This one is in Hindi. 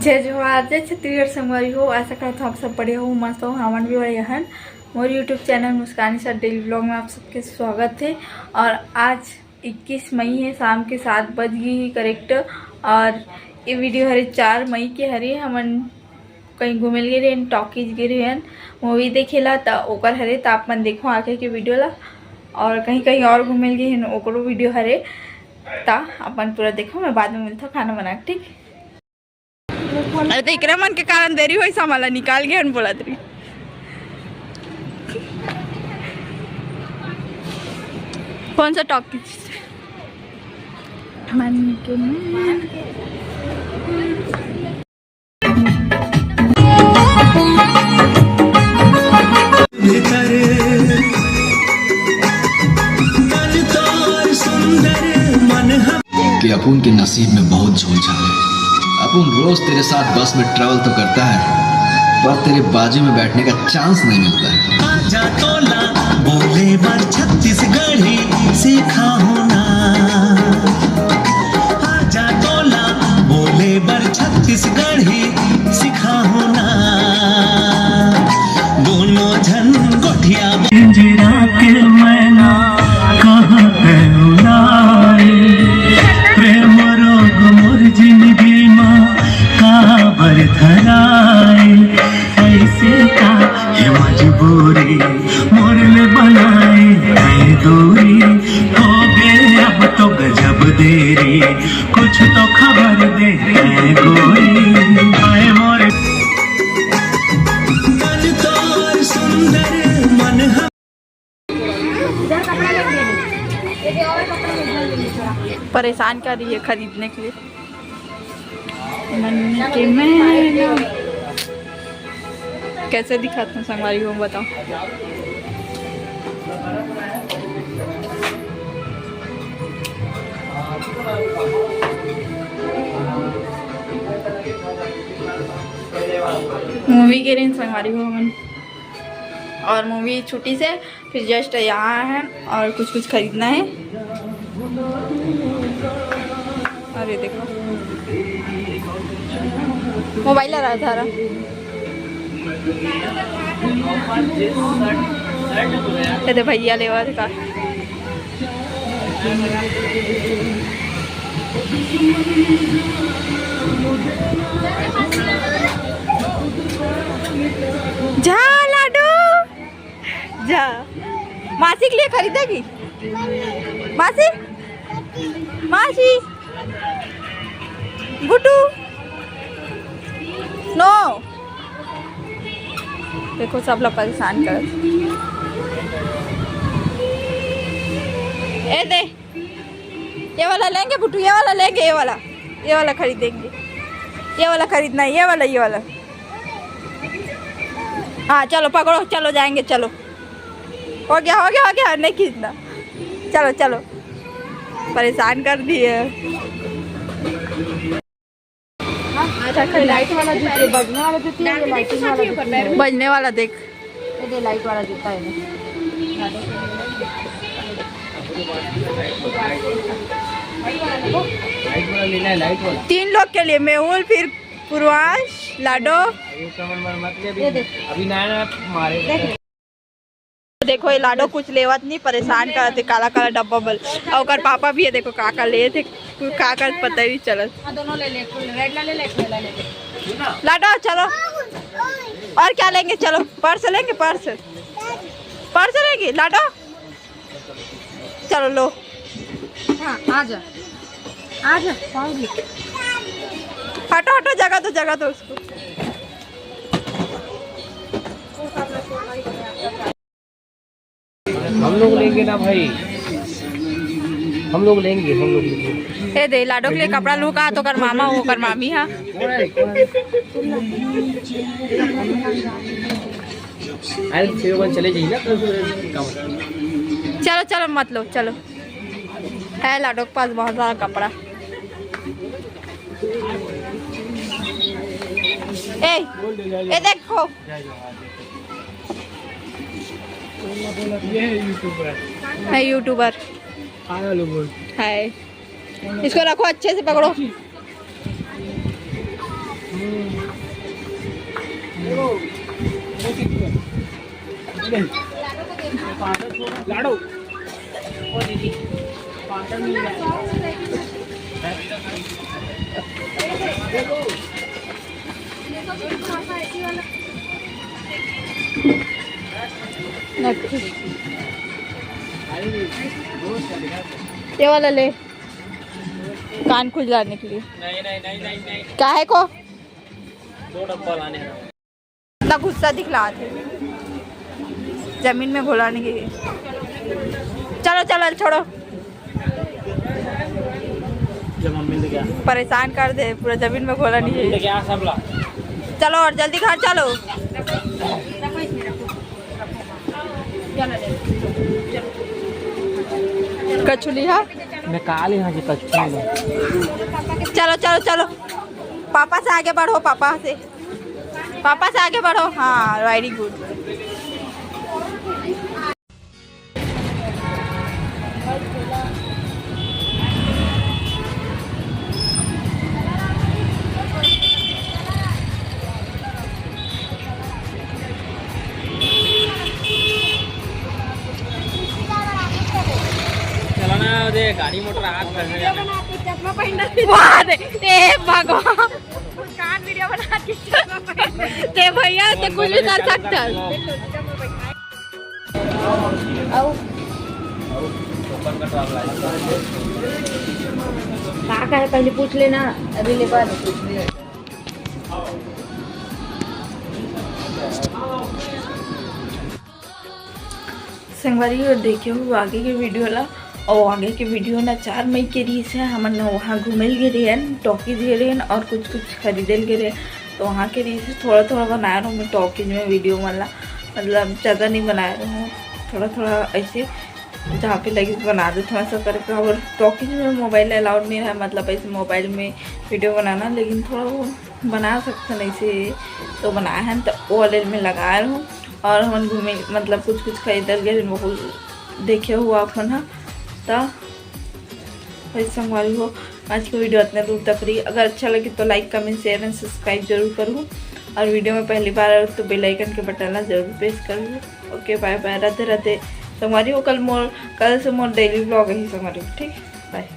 जय जोहार जय छत्तीसगढ़ संगवारी हो। आशा करता हूँ आप सब बढ़िया हो, मस्त हो। हमन भी बढ़िया हैं। मोर YouTube channel Muskani sir daily blog में आप सबके स्वागत है। और आज 21 मई है, शाम के 7 बज गई है करेक्ट। और ये वीडियो हरे 4 मई के हरे हमन कहीं घूमे गए रहे, टॉकीज गए रहे, मूवी देखेला तो ओकर हरे तो आप मन देखो आगे के वीडियो ला। और कहीं कहीं और घूमे गए हैं ओकरो वीडियो हरे ता अपन पूरा देखो। मैं बाद में मिलता खाना बना के, ठीक। अरे तो इकरा मन के कारण देरी हुई सामाला निकाल गया बोला तेरी। कौन सा टॉकीज? मन के कि अपुन के नसीब में बहुत झोलझाल है। अपुन रोज तेरे साथ बस में ट्रेवल तो करता है पर तेरे बाजू में बैठने का चांस नहीं मिलता है। आजा तोला बोले बार छत्तीसगढ़ी सीखा होना। आजा तोला बोले बार छत्तीसगढ़ी सीखा होना। दोनों जन गोठिया पिंजरा के मैना कहाँ है उड़ाए। प्रेम रोग मोर जिंदगी माँ काबर धराए। ऐसे का ये मजबूरी मोरले बनाए है दूरी। हो गए अब तो गजब देरी, कुछ तो खबर दे है गोरी। आए मोरे मन तो सुंदर मन परेशान कर रही है खरीदने के लिए। मन के मैना कैसे दिखाता हूँ संगवारी हो, बताओ। मूवी के लिए संगवारी हो मन, और मूवी छुट्टी से फिर जस्ट यहाँ है और कुछ कुछ खरीदना है। अरे देखो मोबाइल आ रहा था। ये भैया लेवा का जा लाडू जा। मासी के लिए खरीदेगी? मासी मासी गुड्डू नो। देखो सब लोग परेशान कर। ए दे ये वाला लेंगे बुट्टू, ये वाला लेंगे, ये वाला खरीदेंगे। ये वाला खरीदना है, ये वाला। हाँ चलो पकड़ो, चलो जाएंगे, चलो। हो गया नहीं खींचना। चलो परेशान कर दिए। लाइट वाला जूता, बजने वाला जूता है, लाइटिंग वाला जूता। बजने वाला देख, ये लाइट वाला जूता है। 3 लोग के लिए मेहुल, फिर पूर्वांश, लाडो। अभी नया मारे। देखो ये लाडो कुछ लेवत नहीं, परेशान करते। काला डब्बा बल और पापा भी है। देखो काका ले थे, काका पता ही चलत। दोनों ले ले, रेड ला ले लाडो चलो। और क्या लेंगे? चलो पर्स लेंगे, पर्स लेंगे लाडो। चलो लो। हाँ आजा हटो जगह दो उसको। हम लोग लेंगे ना भाई, हम लोग लेंगे। ए दे लाडो के लिए कपड़ा लू का तो कर मामा हो कर मामी। हाँ चले जाइए ना। चलो मत लो, चलो। है लाडो के पास बहुत सारा कपड़ा। ए देखो है यूट्यूबर है। इसको रखो अच्छे से पकड़ो। लाडो ओ दीदी पाउडर मिल ये वाला ले कान खुजलाने के लिए। नहीं नहीं नहीं नहीं नहीं काहे को 2 डब्बा लाने हैं। इतना गुस्सा दिखला थे जमीन में घुलाने के लिए। चलो चलो छोड़ो, जब मम्मी ने क्या परेशान कर दे पूरा जमीन में घोला नहीं है। क्या सब ला चलो और जल्दी घर चलो। कचुली है मैं काल यहाँ जी कच्चा हूँ। चलो चलो चलो, पापा से आगे बढ़ो, पापा से आगे बढ़ो। हाँ वेरी गुड। चलो ना दे गाड़ी मोटर हाथ करने भगवान कान वीडियो बना के भैया से कुछ भी कर सकता है पहले पूछ लेना, अभी ले पा संगवारी और देखियो आगे के वीडियो ला। और आगे के वीडियो ना 4 मई के रीस है। हम वहाँ घूमेल गए रहे टॉकीज गए रहे और कुछ खरीदल गए रहे, तो वहाँ के रीस थोड़ा थोड़ा बना रहा हूँ मैं टॉकीज में वीडियो वाला। मतलब ज़्यादा नहीं बना रहा हूँ, थोड़ा थोड़ा ऐसे जहाँ पे लगे बना दो थोड़ा सा करके। और टॉकीज में मोबाइल अलाउड नहीं है, मतलब ऐसे मोबाइल में वीडियो बनाना, लेकिन थोड़ा वो बना सकते हैं ऐसे, तो बनाया है तो वो वाले में लगा रहा हूँ। और हम घूमे मतलब कुछ खरीदल गए वो देखे हुआ अपन है तो संगवारी हो। आज की वीडियो इतने दूर तक रही। अगर अच्छा लगे तो like comment share and subscribe जरूर करूँ, और वीडियो में पहली बार आए तो बेल आइकन के बटन जरूर प्रेस करूँ। Okay bye bye, Radhe Radhe संगवारी हो। कल से मोर डेली व्लॉग है संगवारी, ठीक बाय।